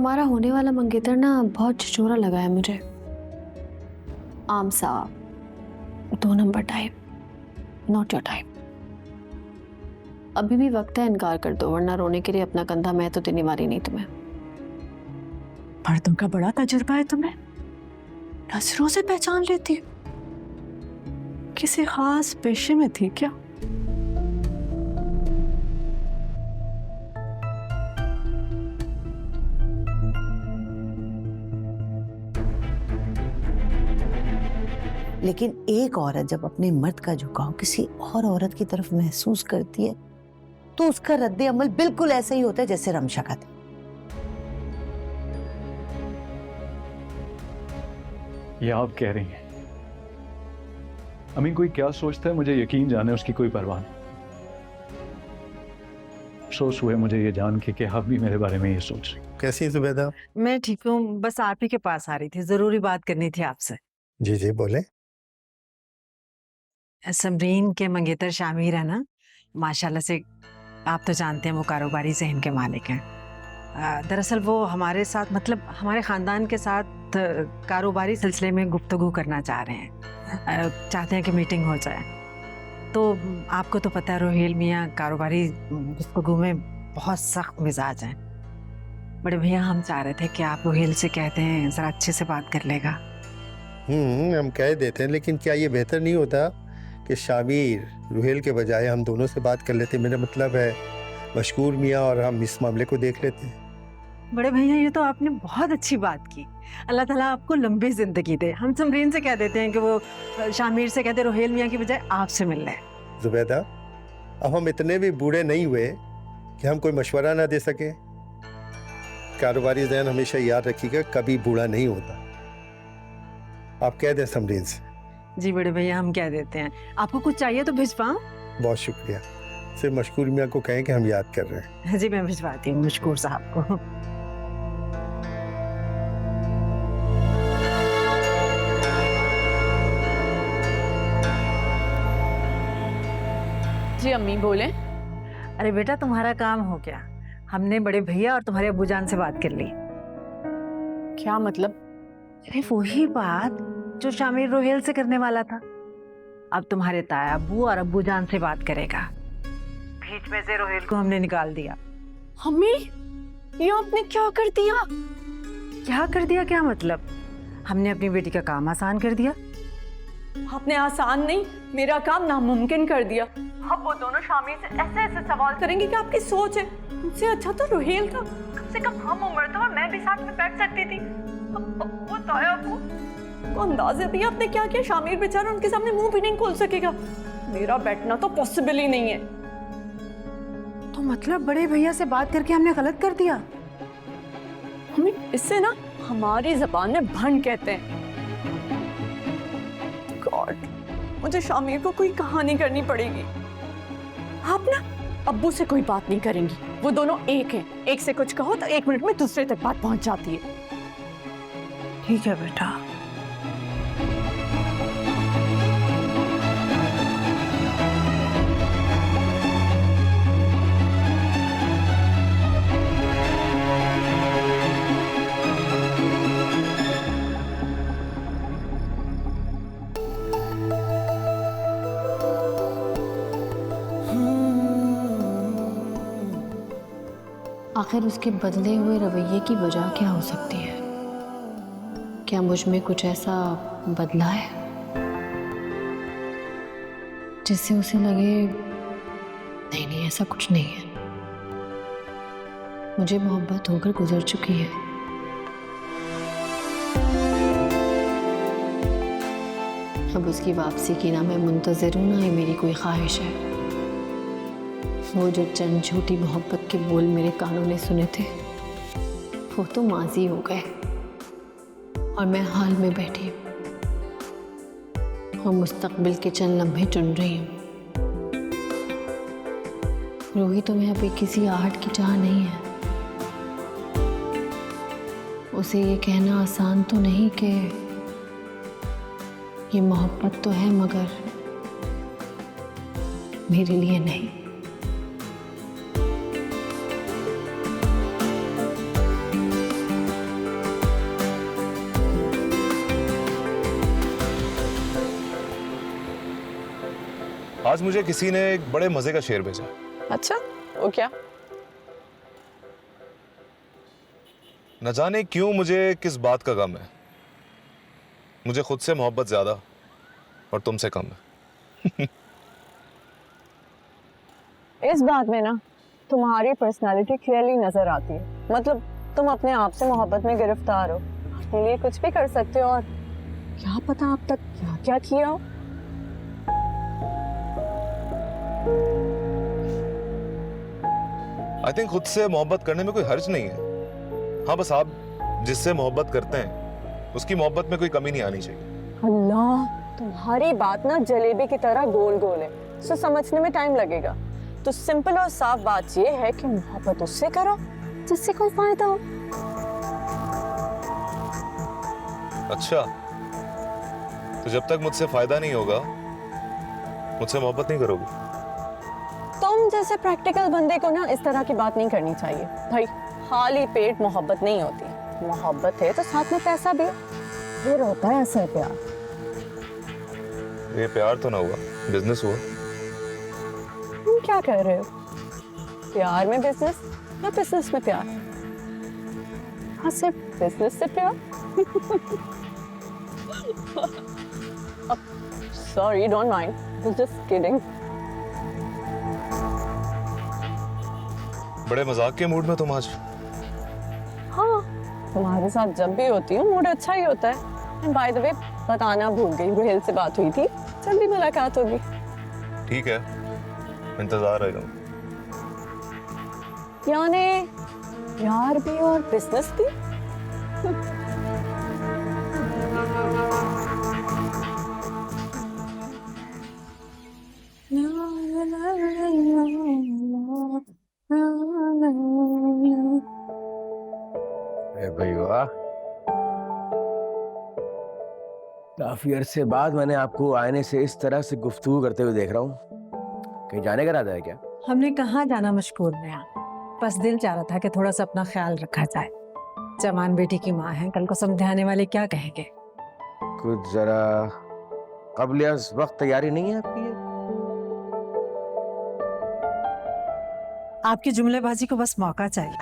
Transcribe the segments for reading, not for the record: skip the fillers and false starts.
तुम्हारा होने वाला मंगेतर ना बहुत छिछोरा लगा है मुझे। आम सा, 2 number type, not your type. अभी भी वक्त है, इनकार कर दो, वरना रोने के लिए अपना कंधा मैं तो देने वाली नहीं तुम्हें। मर्दों का बड़ा तजुर्बा है तुम्हें, नजरों से पहचान लेती हो। किसी खास पेशे में थी क्या? लेकिन एक औरत जब अपने मर्द का झुकाव किसी और औरत की तरफ महसूस करती है तो उसका रद्दे अमल बिल्कुल ऐसा ही होता है जैसे रमशा का था। ये आप कह रही हैं? अमीन कोई क्या सोचता है मुझे यकीन जाने उसकी कोई परवाह नहीं। अफसोस हुए मुझे ये जान के कि आप भी मेरे बारे में ये सोच रही। कैसी जुबैदा? मैं ठीक हूँ, बस आप ही के पास आ रही थी, जरूरी बात करनी थी आपसे। जी जी बोले। समरीन के मंगेतर शामिर है ना, माशाल्लाह से आप तो जानते हैं वो कारोबारी ज़हन के मालिक हैं। दरअसल वो हमारे साथ, मतलब हमारे ख़ानदान के साथ कारोबारी सिलसिले में गुफ्तगू करना चाह रहे हैं। चाहते हैं कि मीटिंग हो जाए। तो आपको तो पता है रोहेल मियाँ कारोबारी गुफ्तगू में बहुत सख्त मिजाज हैं। बड़े भैया हम चाह रहे थे कि आप रोहेल से कहते हैं ज़रा अच्छे से बात कर लेगा। हम कह देते हैं, लेकिन क्या ये बेहतर नहीं होता कि शामिर रुहेल के बजाय हम दोनों से बात कर लेते? मेरा मतलब है मशकूर मियाँ और हम इस मामले को देख लेते हैं। बड़े भैया ये तो आपने बहुत अच्छी बात की, अल्लाह ताला आपको लंबी जिंदगी दे। हम समरीन से कह देते हैं कि वो शामिर से कहते रोहेल मियाँ की बजाय आपसे मिल रहे। जुबैदा, अब हम इतने भी बूढ़े नहीं हुए कि हम कोई मशवरा ना दे सके। कारोबारी ज़हन हमेशा याद रखिएगा, कभी बूढ़ा नहीं होता। आप कह दें समरीन से। जी बड़े भैया हम कह देते हैं। आपको कुछ चाहिए तो भिजवाऊं? बहुत शुक्रिया। सिर्फ मशकूर मियाँ को कहें कि हम याद कर रहे हैं। जी मैं भिजवाती हूँ मशकूर साहब को। जी अम्मी बोले। अरे बेटा तुम्हारा काम हो गया, हमने बड़े भैया और तुम्हारे अब्बूजान से बात कर ली। क्या मतलब? अरे वही बात जो शामिर रोहेल से करने वाला था, अब तुम्हारे ताया अब्बू और अब्बूजान से बात करेगा। बीच में से रोहेल को हमने निकाल दिया। अम्मी ये आपने क्या कर दिया? क्या कर दिया क्या मतलब? हमने अपनी बेटी का काम आसान कर दिया। आपने आसान नहीं, मेरा काम नामुमकिन कर दिया। अब वो दोनों शामिर से ऐसे ऐसे सवाल करेंगे कि आपकी सोच है। मुझसे अच्छा तो रोहेल था, कम से कम हम उम्र था और मैं भी साथ में बैठ सकती थी। वो ताया को अंदाजा भी आपने क्या किया? शामिर बेचारा उनके सामने मुंह भी नहीं खोल सकेगा। मेरा बैठना तो पॉसिबल ही नहीं है। तो मतलब बड़े भैया से बात करके हमने गलत कर दिया? हमें इससे ना हमारी जबान में भंड कहते हैं। गॉड, मुझे शामिर को कोई कहानी करनी पड़ेगी। आप ना अब्बू से कोई बात नहीं करेंगी, वो दोनों एक हैं। एक से कुछ कहो तो 1 मिनट में दूसरे तक बात पहुंच जाती है। ठीक है बेटा। आखिर उसके बदले हुए रवैये की वजह क्या हो सकती है? क्या मुझ में कुछ ऐसा बदला है जिससे उसे लगे नहीं नहीं ऐसा कुछ नहीं है, मुझे मोहब्बत होकर गुजर चुकी है। अब उसकी वापसी की ना मैं मुंतज़िर हूं, ना ही मेरी कोई ख्वाहिश है। वो जो चंद झूठी मोहब्बत के बोल मेरे कानों ने सुने थे वो तो माजी हो गए और मैं हाल में बैठी हूँ और मुस्तकबिल के चंद लम्हे चुन रही हूँ। रूही तुम्हें अभी किसी आहट की चाह नहीं है। उसे ये कहना आसान तो नहीं कि ये मोहब्बत तो है मगर मेरे लिए नहीं। आज मुझे किसी ने एक बड़े मजे का शेर भेजा। अच्छा, वो क्या? न जाने क्यों मुझे किस बात का गम है। मुझे खुद से मोहब्बत ज्यादा और तुमसे कम है। इस बात में ना तुम्हारी पर्सनालिटी क्लियरली नजर आती है। मतलब तुम अपने आप से मोहब्बत में गिरफ्तार हो, अपने लिए कुछ भी कर सकते हो, और क्या पता अब तक क्या क्या किया हो। आई थिंक खुद से मोहब्बत करने में कोई हर्ज नहीं है। हाँ, बस आप जिससे मोहब्बत करते हैं उसकी मोहब्बत में कोई कमी नहीं आनी चाहिए। अल्लाह, तुम्हारी बात ना जलेबी की तरह गोल गोल है, इसे समझने में टाइम लगेगा। तो सिंपल और साफ बात ये है कि मोहब्बत उससे करो जिससे कोई फायदा हो। अच्छा, तो जब तक मुझसे फायदा नहीं होगा मुझसे मोहब्बत नहीं करोगे? तुम जैसे प्रैक्टिकल बंदे को ना इस तरह की बात नहीं करनी चाहिए भाई। खाली पेट मोहब्बत नहीं होती। मोहब्बत है तो साथ में पैसा भी, फिर होता है असर प्यार। ये प्यार तो ना हुआ, बिजनेस हुआ। तुम क्या कर रहे हो? प्यार में बिजनेस या बिजनेस में प्यार? हाँ, सिर्फ बिजनेस से प्यार? Sorry, don't mind, just kidding. बड़े मजाक के मूड में तुम आज। हाँ, तुम्हारे साथ जब भी होती हूँ मूड अच्छा ही होता है। बाय द वे, बताना भूल गई, रोहेल से बात हुई थी, जल्दी मुलाकात होगी। ठीक है, इंतजार रहेगा। यानी प्यार भी और बिजनेस भी? भाई वाह, काफी अरसे बाद मैंने आपको आईने से इस तरह से गुफ्तगू करते हुए देख रहा हूँ। कहीं जाने का इरादा है क्या? हमने कहाँ जाना मशकूर में, बस दिल चाह रहा था कि थोड़ा सा अपना ख्याल रखा जाए। जवान बेटी की माँ है, कल को समझाने वाले क्या कहेंगे। कुछ जरा कबल अज़ वक्त तैयारी नहीं है आपकी? आपकी जुमलेबाजी को बस मौका चाहिए।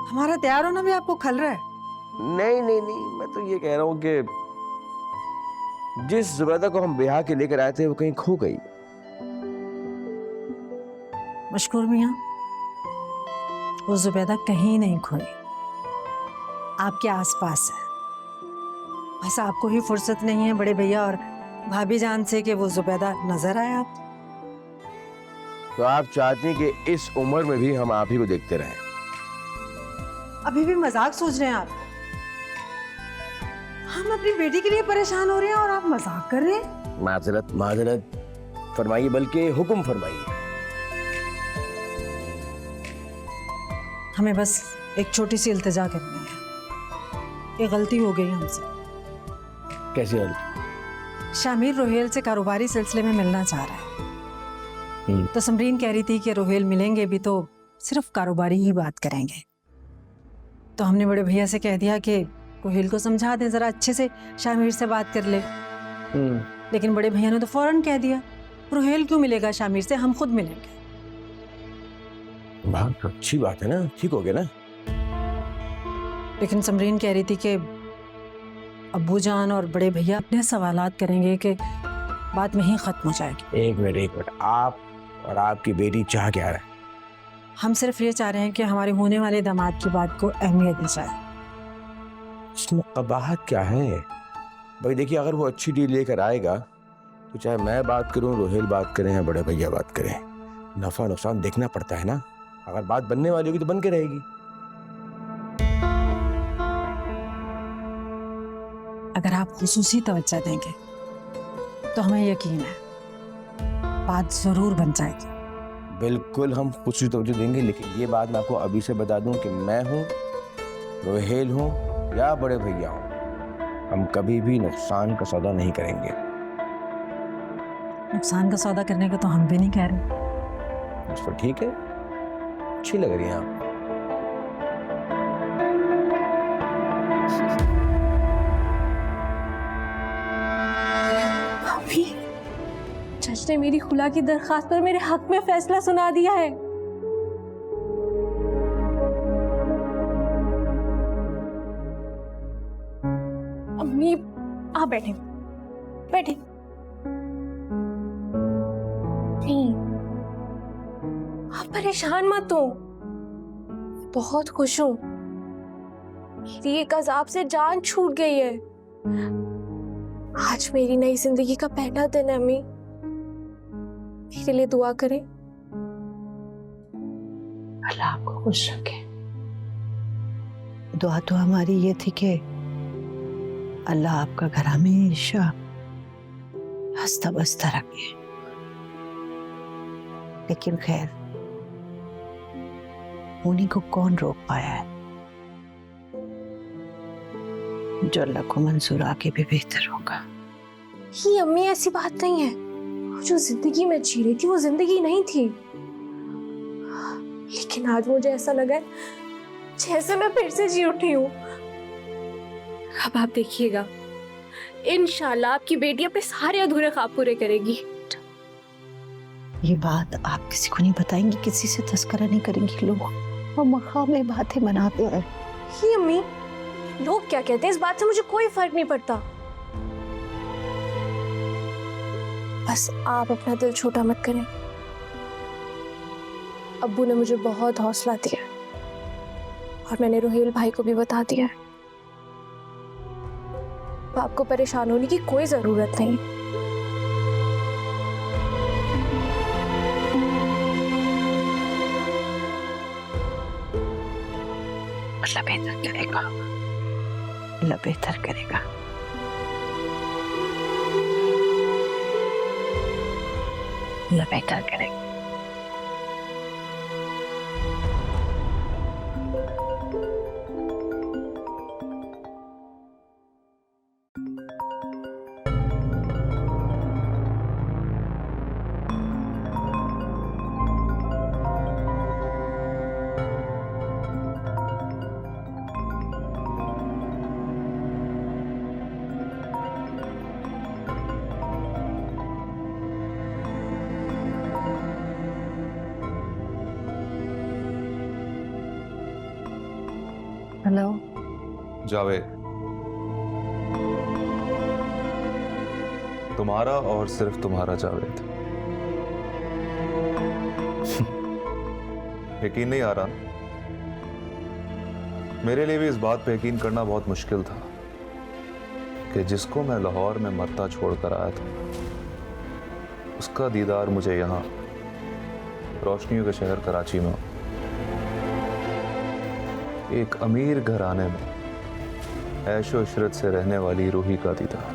हमारा तैयार होना भी आपको खल रहा है? नहीं नहीं नहीं, मैं तो ये कह रहा हूँ कि जिस जुबैदा को हम ब्याह के लेकर आए थे वो कहीं खो गई। मशकूर मियाँ, वो जुबैदा कहीं नहीं खोई, आपके आसपास है। बस आपको ही फुर्सत नहीं है बड़े भैया और भाभी जान से कि वो जुबैदा नजर आए आप। तो आप चाहती हैं कि इस उम्र में भी हम आप ही को देखते रहें? अभी भी मजाक सोच रहे हैं आप? हम अपनी बेटी के लिए परेशान हो रहे हैं और आप मजाक कर रहे हैं? माजरत माजरत फरमाइए, बल्कि हुक्म फरमाइए। हमें बस एक छोटी सी इल्तिजा करनी है। ये गलती हो गई हमसे। कैसी गलती? शामिर रोहेल से कारोबारी सिलसिले में मिलना चाह रहा है। तो समरीन कह रही थी कि रोहेल मिलेंगे भी तो सिर्फ कारोबारी ही बात करेंगे। तो हमने बड़े भैया से कह दिया कि रोहेल को समझा दें, जरा अच्छे से शामिर से बात कर ले। लेकिन बड़े भैया ने तो फौरन कह दिया, रोहेल क्यों मिलेगा शामिर से, हम खुद मिलेंगे। बहुत अच्छी बात है ना, ठीक हो गया ना। लेकिन समरीन कह रही थी कि अब्बू जान और बड़े भैया अपने सवालात करेंगे कि बात वहीं खत्म हो जाएगी। एक मिनट, आप और आपकी बेटी चाह क्या रहे हैं? हम सिर्फ ये चाह रहे हैं कि हमारे होने वाले दामाद की बात को अहमियत दी जाए। इसमें कबाहत क्या है भाई? देखिए, अगर वो अच्छी डील लेकर आएगा तो चाहे मैं बात करूं, रोहेल बात करें या बड़े भैया बात करें, नफा नुकसान देखना पड़ता है ना। अगर बात बनने वाली होगी तो बन के रहेगी। अगर आप खुसूसी तवज्जो देंगे तो हमें यकीन है बात जरूर बन जाएगी। बिल्कुल हम खुशी तवज्जो देंगे, लेकिन ये बात मैं आपको अभी से बता दूं कि मैं हूं, रोहेल हूं या बड़े भैया हूं, हम कभी भी नुकसान का सौदा नहीं करेंगे। नुकसान का सौदा करने का तो हम भी नहीं कह रहे। बस फिर ठीक है, अच्छी लग रही है आप। भाभी, जज ने मेरी खुला की दरखास्त पर मेरे हक में फैसला सुना दिया है। अम्मी आप बैठे बैठे। नहीं, आप परेशान मत हो, बहुत खुश हूँ। मेरी एक अजाब से जान छूट गई है। आज मेरी नई जिंदगी का पहला दिन है। अम्मी मेरे लिए दुआ करें। अल्लाह आपको खुश रखे। दुआ तो हमारी ये थी कि अल्लाह आपका घर हमेशा हंसता बसता रखे, लेकिन खैर उन्हीं को कौन रोक पाया है। जो अल्लाह को मंजूर आके भी बेहतर होगा। ही अम्मी ऐसी बात नहीं है। जो जिंदगी में जी रही थी वो जिंदगी नहीं थी, लेकिन आज मुझे ऐसा लगा है जैसे मैं फिर से जी उठी हूँ। अब आप देखिएगा, इंशाल्लाह आपकी बेटी अपने सारे अधूरे ख्वाब पूरे करेगी। ये बात आप किसी को नहीं बताएंगी, किसी से तस्करा नहीं करेंगी। लोग वो मकाम में बातें मनाते हैं। ही अम्मी, लोग क्या कहते हैं इस बात से मुझे कोई फर्क नहीं पड़ता। बस आप अपना दिल छोटा मत करें। अब्बू ने मुझे बहुत हौसला दिया और मैंने रोहेल भाई को भी बता दिया है। आपको परेशान होने की कोई जरूरत नहीं। अल्लाह बेहतर करेगा, अल्लाह बेहतर करेगा। अल्लाह बेहतर करेगा। हेलो जावेद, तुम्हारा और सिर्फ तुम्हारा जावेद। यकीन नहीं आ रहा? मेरे लिए भी इस बात पे यकीन करना बहुत मुश्किल था कि जिसको मैं लाहौर में मरता छोड़कर आया था, उसका दीदार मुझे यहाँ रोशनियों के शहर कराची में, एक अमीर घराने में ऐशो इशरत से रहने वाली रूही का दीदार।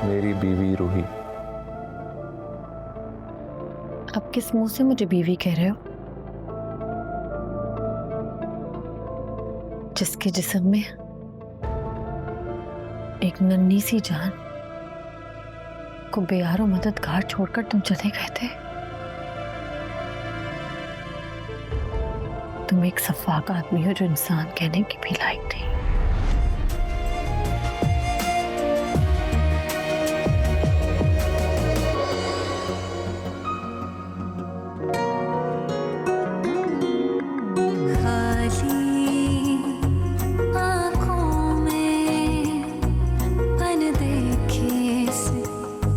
मेरी बीवी रूही। आप किस मुंह से मुझे बीवी कह रहे हो? जिसके जिस्म में एक नन्ही सी जान को बेयारो मददगार छोड़कर तुम चले गए थे। तुम एक सफाक आदमी हो जो इंसान कहने की भी लायक नहीं।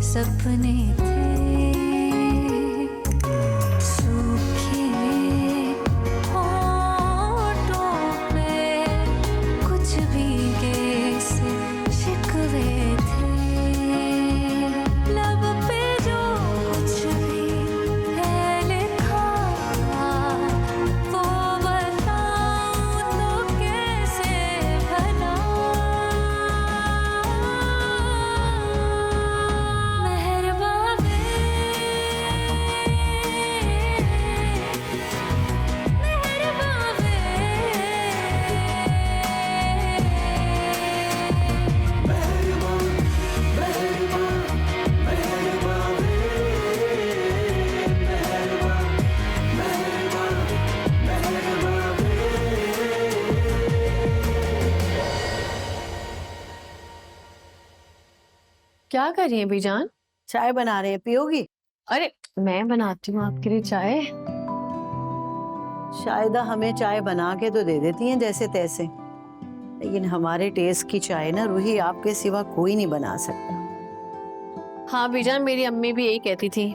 सपने मेहरबान क्या कर रही हैं बीजान? चाय बना रहे हैं, पियोगी? अरे मैं बनाती हूँ आपके लिए चाय। शायदा हमें चाय बना के तो दे देती हैं जैसे तैसे, लेकिन हमारे टेस्ट की चाय ना रूही आपके सिवा कोई नहीं बना सकता। हाँ बीजान, मेरी अम्मी भी यही कहती थी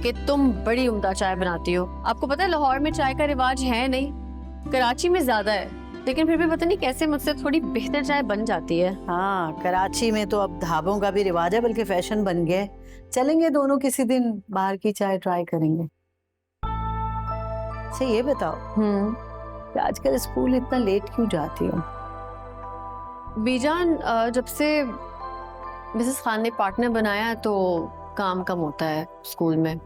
कि तुम बड़ी उम्दा चाय बनाती हो। आपको पता है लाहौर में चाय का रिवाज है नहीं, कराची में ज्यादा है, लेकिन फिर भी पता नहीं कैसे मुझसे थोड़ी बेहतर चाय बन जाती है। हाँ, कराची में तो अब ढाबों का भी रिवाज है, बल्कि फैशन बन गया है। चलेंगे दोनों किसी दिन, बाहर की चाय ट्राई करेंगे। अच्छा ये बताओ कि आजकल स्कूल इतना लेट क्यों जाती हो? बीजान, जब से मिसेस खान ने पार्टनर बनाया है तो काम कम होता है स्कूल में।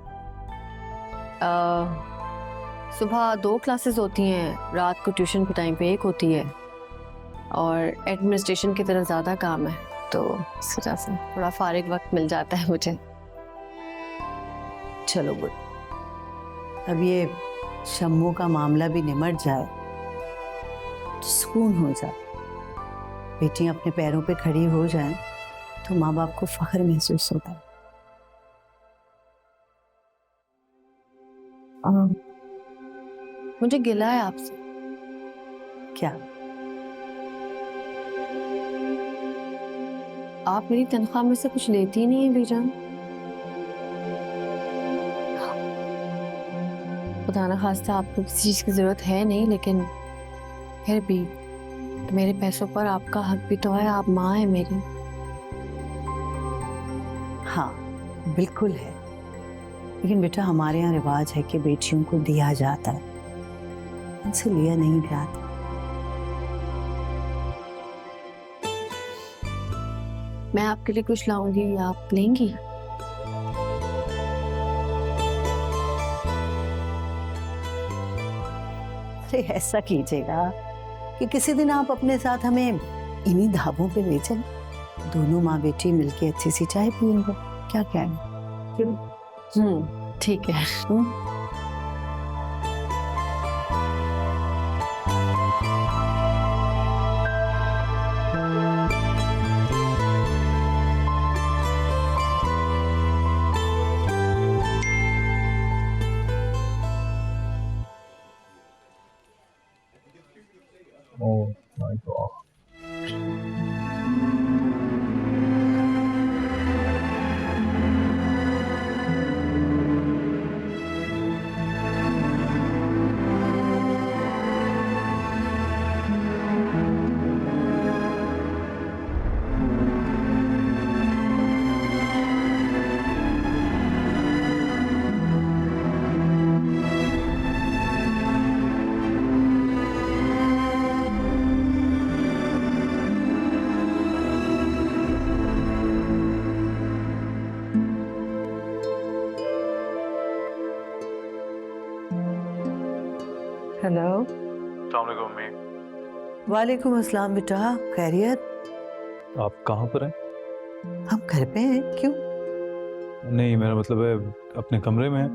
सुबह 2 क्लासेस होती हैं, रात को ट्यूशन के टाइम पे 1 होती है, और एडमिनिस्ट्रेशन की तरफ ज़्यादा काम है, तो इस वजह से थोड़ा फारिग वक्त मिल जाता है मुझे। चलो गुड, अब ये शम्मू का मामला भी निमट जाए तो सुकून हो जाए, बेटियां अपने पैरों पे खड़ी हो जाएं तो माँ बाप को फख्र महसूस होता है। मुझे गिला है आपसे। क्या? आप मेरी तनख्वाह में से कुछ लेती नहीं है बीजान। खुदा ना खास्ता आपको किसी चीज़ की ज़रूरत है नहीं, लेकिन फिर भी मेरे पैसों पर आपका हक भी तो है, आप माँ है मेरी। हाँ बिल्कुल है, लेकिन बेटा हमारे यहाँ रिवाज है कि बेटियों को दिया जाता है, उनसे लिया नहीं जाता। मैं आपके लिए कुछ लाऊंगी, आप लेंगी? अरे ऐसा कीजिएगा कि किसी दिन आप अपने साथ हमें इन्हीं ढाबों पे ले चलें, दोनों माँ बेटी मिलके अच्छी सी चाय पिएंगे, क्या कहेंगे? ठीक है। Oh my God. हेलो। वालेकुम अस्सलाम बेटा, खैरियत? आप कहाँ पर हैं? हम घर पे हैं, क्यों? नहीं, मेरा मतलब है अपने कमरे में हैं।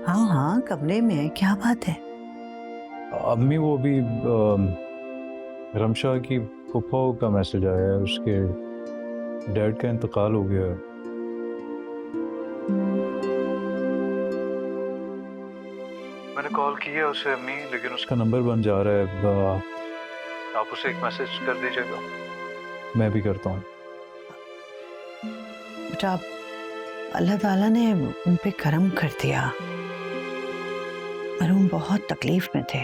हाँ हाँ कमरे में है, क्या बात है? अम्मी वो अभी रमशा की फूफा का मैसेज आया है, उसके डैड का इंतकाल हो गया है। मैंने कॉल किया उसे अम्मी, लेकिन उसका नंबर बंद जा रहा है। आप उसे एक मैसेज कर दीजिएगा, मैं भी करता हूँ। बेटा अल्लाह ताला ने उन पे करम कर दिया, मरूम बहुत तकलीफ में थे।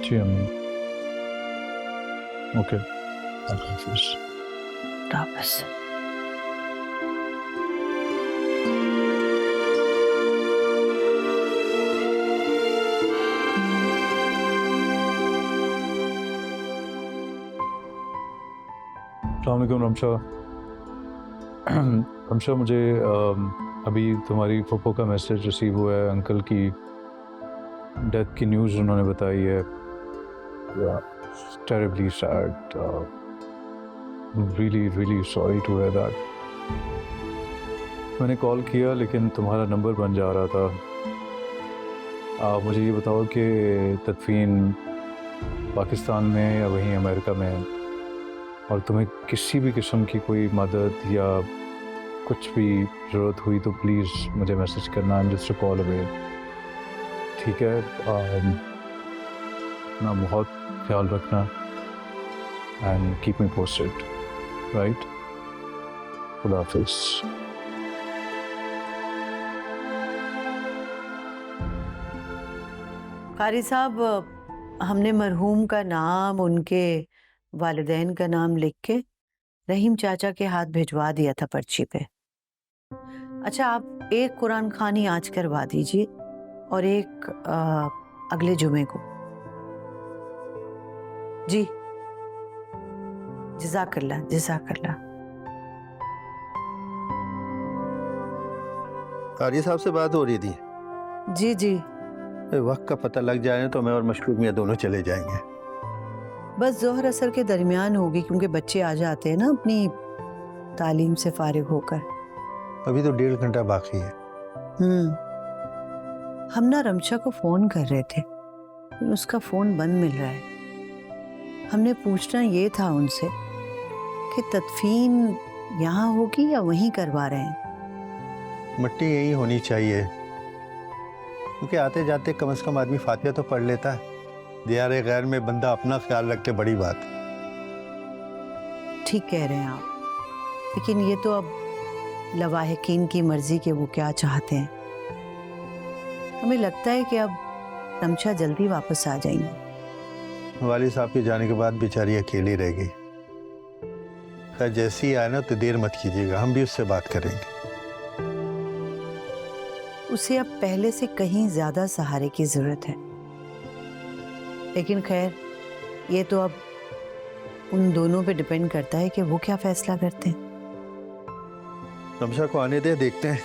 जी अम्मी। ओके, अल्लाह हाफिज़। वापस अस्सलाम वालेकुम रमशा। रमशा, मुझे अभी तुम्हारी फूफो का मैसेज रिसीव हुआ है, अंकल की डेथ की न्यूज़ उन्होंने बताई है। Terribly sad, really sorry to hear that. मैंने कॉल किया लेकिन तुम्हारा नंबर बन जा रहा था। मुझे ये बताओ कि तदफीन पाकिस्तान में या वहीं अमेरिका में और तुम्हें किसी भी किस्म की कोई मदद या कुछ भी ज़रूरत हुई तो प्लीज़ मुझे मैसेज करना। I am just a call away. ठीक है? ना बहुत ख्याल रखना and keep me posted, right? खुदा हाफिज़। कारी साहब, हमने मरहूम का नाम, उनके वालिदैन का नाम लिख के रहीम चाचा के हाथ भिजवा दिया था पर्ची पे। अच्छा, आप एक कुरान खानी आज करवा दीजिए और एक अगले जुमे को। जी, जज़ाकल्लाह जज़ाकल्लाह। कारी साहब से बात हो रही थी। जी जी, वक्त का पता लग जाए तो मैं और मशरूक मियाँ दोनों चले जाएंगे। बस जोहर असर के दरमियान होगी, क्योंकि बच्चे आ जाते हैं ना अपनी तालीम से फारिग होकर। अभी तो 1.5 घंटा बाकी है। हम ना रमशा को फोन कर रहे थे, लेकिन उसका फोन बंद मिल रहा है। हमने पूछना ये था उनसे कि तदफीन यहाँ होगी या वहीं करवा रहे हैं। मिट्टी यही होनी चाहिए, क्योंकि आते जाते कम से कम आदमी फातिहा तो पढ़ लेता है। दियार गैर में बंदा अपना ख्याल रखे, बड़ी बात। ठीक कह रहे हैं आप, लेकिन ये तो अब लवाहिकीन की मर्जी के वो क्या चाहते हैं। हमें लगता है कि अब रमशा जल्दी वापस आ जाएंगी। वालिद साहब के जाने के बाद बेचारी अकेली रह गई। खैर, जैसी ही आए ना तो देर मत कीजिएगा, हम भी उससे बात करेंगे। उसे अब पहले से कहीं ज्यादा सहारे की जरूरत है, लेकिन खैर ये तो अब उन दोनों पे डिपेंड करता है कि वो क्या फैसला करते हैं। रमशा को आने दे, देखते हैं।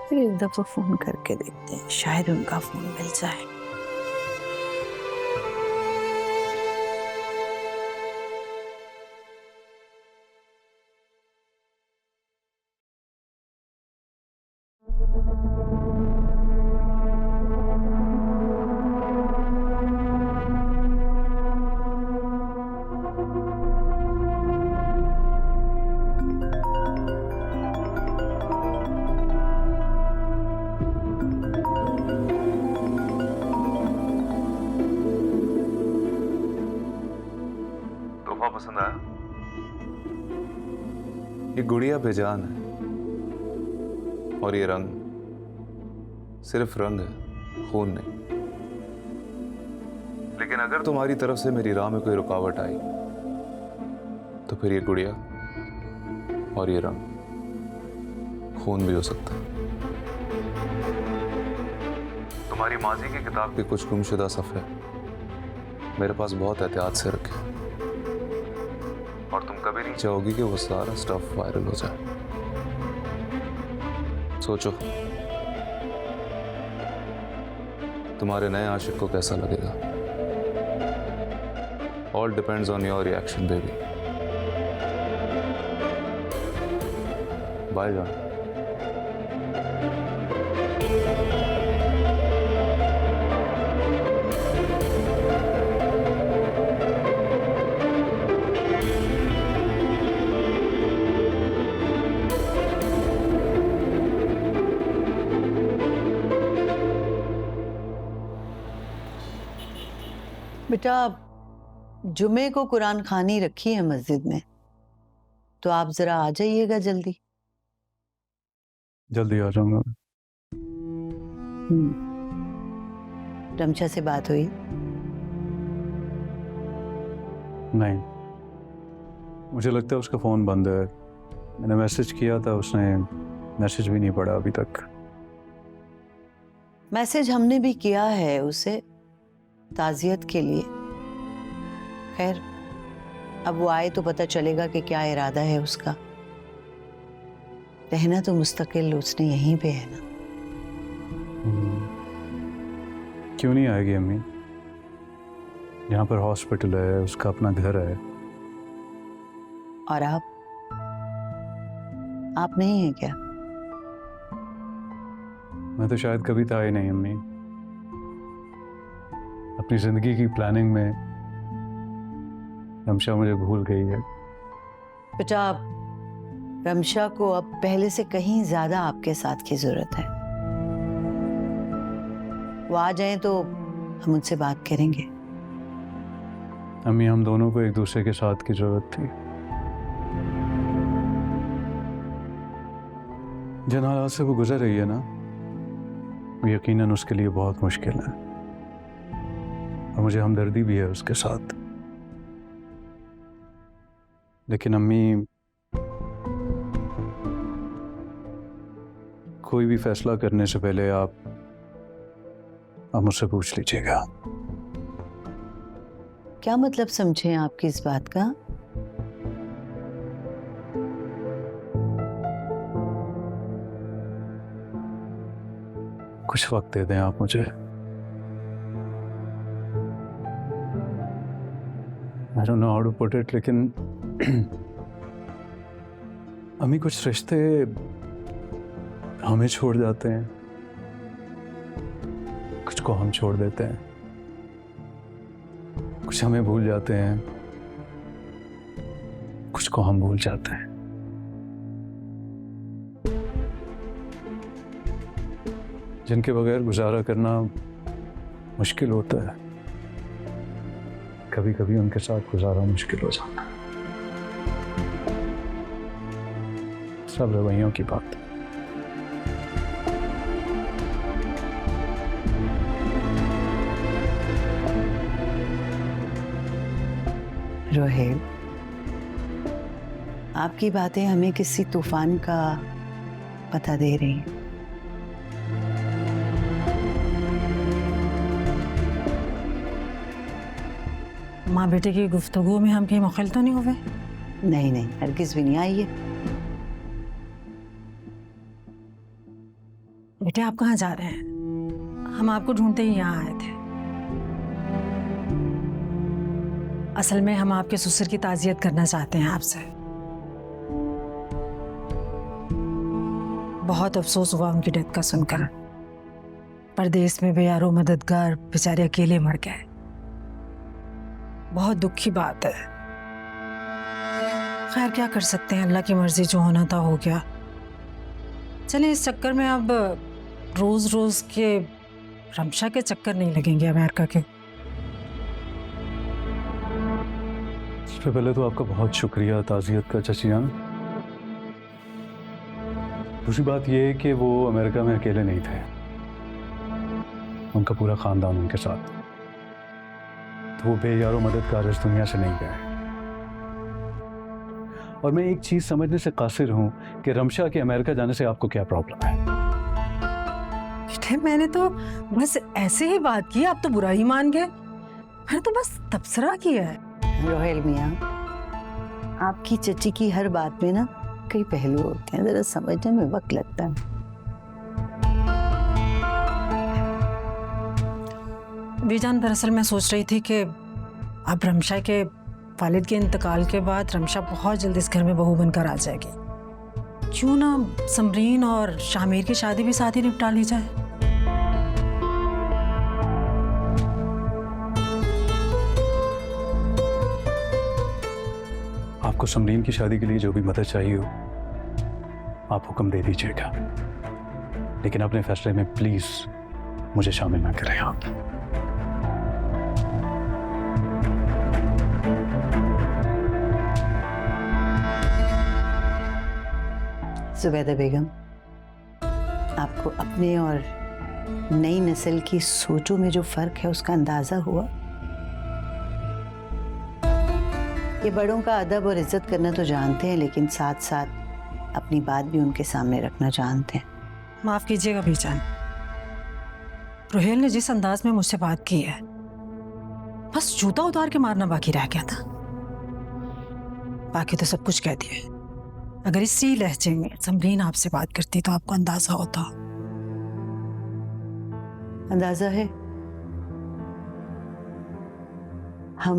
फिर एक दफा फोन करके देखते हैं, शायद उनका फोन मिल जाए। तोहफा पसंद आया? ये गुड़िया बेजान है, और ये रंग सिर्फ रंग है, खून नहीं। लेकिन अगर तुम्हारी तरफ से मेरी राह में कोई रुकावट आई तो फिर ये गुड़िया और ये रंग खून भी हो सकता है। तुम्हारी माजी की किताब के कुछ गुमशुदा सफ़े मेरे पास बहुत एहतियात से रखे, और तुम कभी नहीं चाहोगी कि वो सारा स्टफ वायरल हो जाए। सोचो, तुम्हारे नए आशिक को कैसा लगेगा। All depends on your reaction baby. Bye जान। बेटा, जुमे को कुरान खानी रखी है मस्जिद में, तो आप जरा आ जाइएगा जल्दी। जल्दी आ जाऊंगा। रमशा से बात हुई? नहीं, मुझे लगता है उसका फ़ोन बंद है। मैंने मैसेज किया था, उसने मैसेज भी नहीं पढ़ा अभी तक। मैसेज हमने भी किया है उसे ताज़ियत के लिए। खैर, अब वो आए तो पता चलेगा कि क्या इरादा है उसका। रहना तो मुस्तकिल उसने यहीं पे है ना। क्यों नहीं आएगी अम्मी? यहाँ पर हॉस्पिटल है, उसका अपना घर है। और आप नहीं हैं क्या? मैं तो शायद कभी था ही नहीं अम्मी। अब अपनी जिंदगी की प्लानिंग में रमशा मुझे भूल गई है। बेटा, रमशा को अब पहले से कहीं ज्यादा आपके साथ की जरूरत है। वो आ जाए तो हम उनसे बात करेंगे। अम्मी, हम दोनों को एक दूसरे के साथ की जरूरत थी। जिन हालात से वो गुजर रही है ना, वो यकीनन उसके लिए बहुत मुश्किल है और मुझे हमदर्दी भी है उसके साथ। लेकिन अम्मी, कोई भी फैसला करने से पहले आप मुझसे पूछ लीजिएगा। क्या मतलब समझे आपकी इस बात का? कुछ वक्त दे दें आप मुझे। I don't know how to put it, लेकिन अम्मी, कुछ रिश्ते हमें छोड़ जाते हैं, कुछ को हम छोड़ देते हैं, कुछ हमें भूल जाते हैं, कुछ को हम भूल जाते हैं। जिनके बगैर गुजारा करना मुश्किल होता है, कभी कभी उनके साथ गुजारा मुश्किल हो जाता है। सब रवैयों की बात है। रोहेल, आपकी बातें हमें किसी तूफान का पता दे रही हैं। माँ बेटे की गुफ्तगू में हम कहीं मुखल तो नहीं हुए? नहीं नहीं, हरगिज भी नहीं आई है। बेटे, आप कहाँ जा रहे हैं? हम आपको ढूंढते ही यहाँ आए थे। असल में हम आपके ससुर की ताज़ियत करना चाहते हैं आपसे। बहुत अफसोस हुआ उनकी डेथ का सुनकर। परदेश में बेयारो मददगार बेचारे अकेले मर गए। बहुत दुख की बात है। खैर, क्या कर सकते हैं, अल्लाह की मर्जी, जो होना था हो गया। चलिए, इस चक्कर में अब रोज रोज के रमशा के चक्कर नहीं लगेंगे अमेरिका के। सबसे पहले तो आपका बहुत शुक्रिया ताज़ियत का चचियान। दूसरी बात यह है कि वो अमेरिका में अकेले नहीं थे, उनका पूरा खानदान उनके साथ। तो वो बेयारो मददगार इस दुनिया से नहीं गए। और मैं एक चीज समझने से कासिर हूं कि रमशा के अमेरिका जाने से आपको क्या प्रॉब्लम है। बेटे, मैंने तो बस ऐसे ही बात की, आप तो बुरा ही मान गए। मैंने तो बस तबसरा किया है। रोहेल मियाँ, आपकी चची की हर बात में ना कई पहलू होते हैं, जरा समझने में वक्त लगता है। बीजान, दरअसल मैं सोच रही थी कि अब रमशा के वालिद के इंतकाल के बाद रमशा बहुत जल्द इस घर में बहू बनकर आ जाएगी। क्यों ना समरीन और शामिर की शादी भी साथ ही निपटा ली जाए। आपको समरीन की शादी के लिए जो भी मदद चाहिए हो आप हुक्म दे दीजिएगा, लेकिन अपने फैसले में प्लीज मुझे शामिल ना करें आप। जुबैदा बेगम, आपको अपने और नई नस्ल की सोचों में जो फर्क है उसका अंदाजा हुआ? ये बड़ों का अदब और इज्जत करना तो जानते हैं, लेकिन साथ साथ अपनी बात भी उनके सामने रखना जानते हैं। माफ कीजिएगा बीजान, रोहेल ने जिस अंदाज में मुझसे बात की है, बस जूता उतार के मारना बाकी रह गया था। बाकी तो सब कुछ कह दिया। अगर इसी लहजे में समरीन आपसे बात करती तो आपको अंदाजा होता। अंदाजा है। हम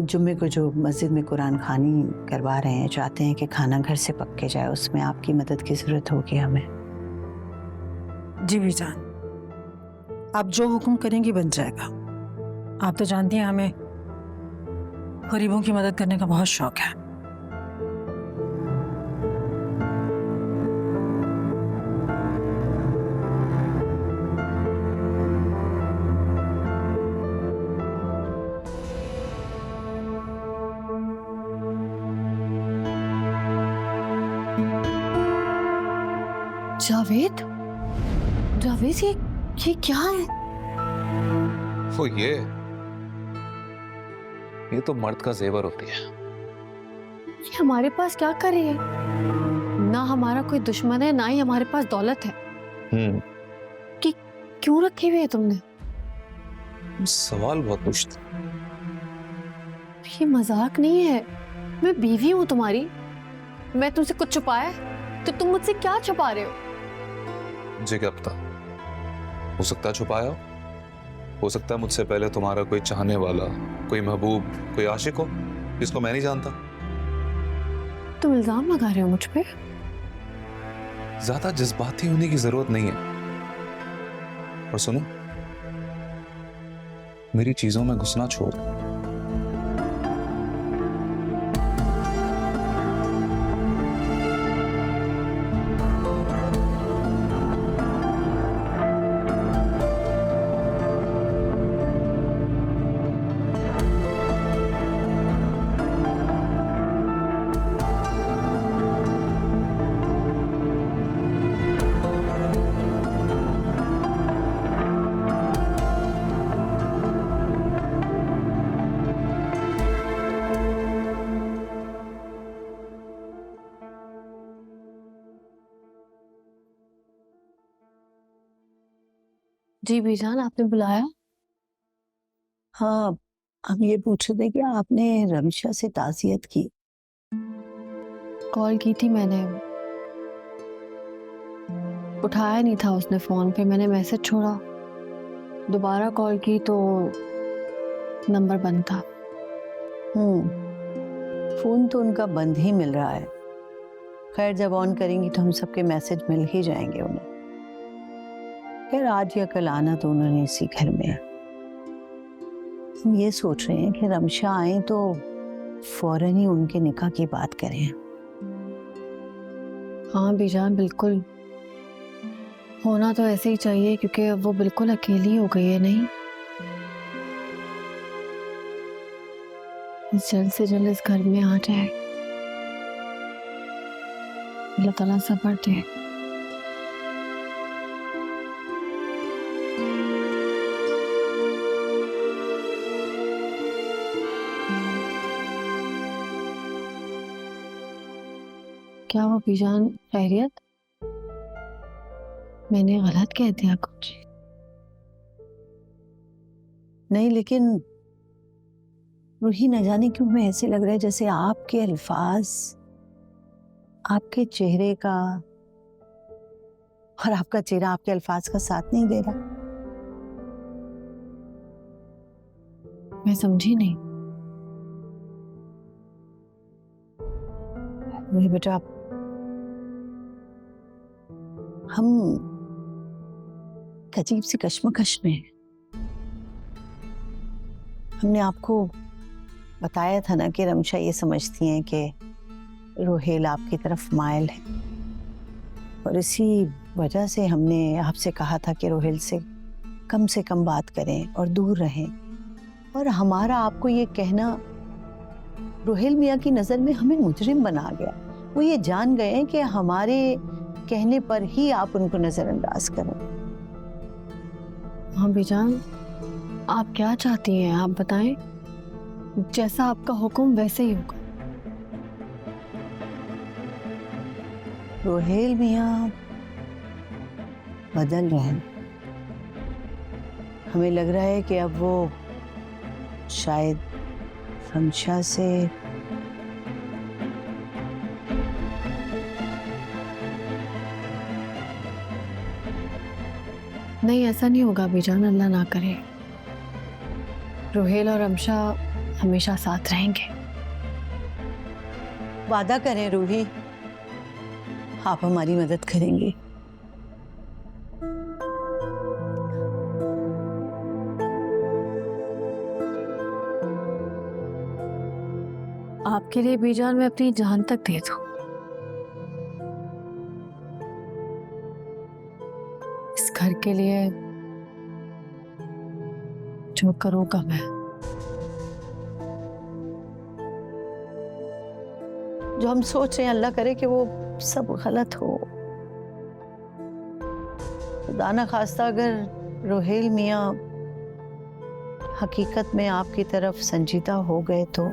जुम्मे को जो मस्जिद में कुरान खानी करवा रहे हैं, चाहते हैं कि खाना घर से पक के जाए, उसमें आपकी मदद की जरूरत होगी हमें। जी बीजान, आप जो हुक्म करेंगी बन जाएगा। आप तो जानती हैं हमें गरीबों की मदद करने का बहुत शौक है। जावेद, जावेद ये क्या है? वो ये तो मर्द का जेवर होती है। ये हमारे पास क्या कर रही है? ना हमारा कोई दुश्मन है, ना ही हमारे पास दौलत है। कि क्यों रखी हुई है तुमने? सवाल बहुत पूछते। ये मजाक नहीं है, मैं बीवी हूँ तुम्हारी। मैं तुमसे कुछ छुपाया है? तो तुम मुझसे क्या छुपा रहे हो? मुझे क्या पता, हो सकता है छुपाया हो सकता है मुझसे पहले तुम्हारा कोई चाहने वाला, कोई महबूब, कोई आशिक हो जिसको मैं नहीं जानता। तुम इल्जाम लगा रहे हो मुझ पे? ज्यादा जज्बाती होने की जरूरत नहीं है। और सुनो, मेरी चीजों में घुसना छोड़। जी बीजान, आपने बुलाया? हाँ, हम ये पूछ रहे थे कि आपने रमशा से ताज़ियत की? कॉल की थी मैंने, उठाया नहीं था उसने फोन पे। मैंने मैसेज छोड़ा, दोबारा कॉल की तो नंबर बंद था। फोन तो उनका बंद ही मिल रहा है। खैर, जब ऑन करेंगी तो हम सबके मैसेज मिल ही जाएंगे उन्हें। खैर, आज या कल आना तो उन्होंने इसी घर में है। हम ये सोच रहे हैं कि रमशा आए तो फौरन ही उनके निकाह की बात करें। हाँ बीजान, बिल्कुल होना तो ऐसे ही चाहिए, क्योंकि अब वो बिल्कुल अकेली हो गई है। नहीं, जल्द से जल्द इस घर में आ जाए। अल्लाह ताला सब्र दे। क्या हुआ बीजान, खैरियत? मैंने गलत कह दिया कुछ? नहीं, लेकिन रूही, न जाने क्यों मैं ऐसे लग रहा है जैसे आपके अल्फाज, आपके चेहरे का और आपका चेहरा आपके अल्फाज का साथ नहीं दे रहा। मैं समझी नहीं। मेरे बेटा, हम एक अजीब सी कश्मकश में हैं। हमने आपको बताया था ना कि रमशा ये समझती हैं कि रोहेल आपकी तरफ मायल है, और इसी वजह से हमने आपसे कहा था कि रोहेल से कम बात करें और दूर रहें। और हमारा आपको ये कहना रोहेल मियाँ की नज़र में हमें मुजरिम बना गया। वो ये जान गए हैं कि हमारे कहने पर ही आप उनको नज़रअंदाज करें। हाँ बीजान, आप क्या चाहती हैं? आप बताएं। जैसा आपका हुक्म वैसे ही होगा। रोहेल मियाँ बदल रहे हैं। हमें लग रहा है कि अब वो शायद रमशा से नहीं, ऐसा नहीं होगा बीजान, अल्लाह ना करे। रोहेल और रमशा हमेशा साथ रहेंगे। वादा करें रूही, आप हमारी मदद करेंगी। आपके लिए बीजान मैं अपनी जान तक दे दूं। इस घर के लिए जो करूँगा मैं। जो हम सोच रहे हैं अल्लाह करे कि वो सब गलत हो। खुदा न खास्ता अगर रोहेल मियाँ हकीकत में आपकी तरफ संजीदा हो गए तो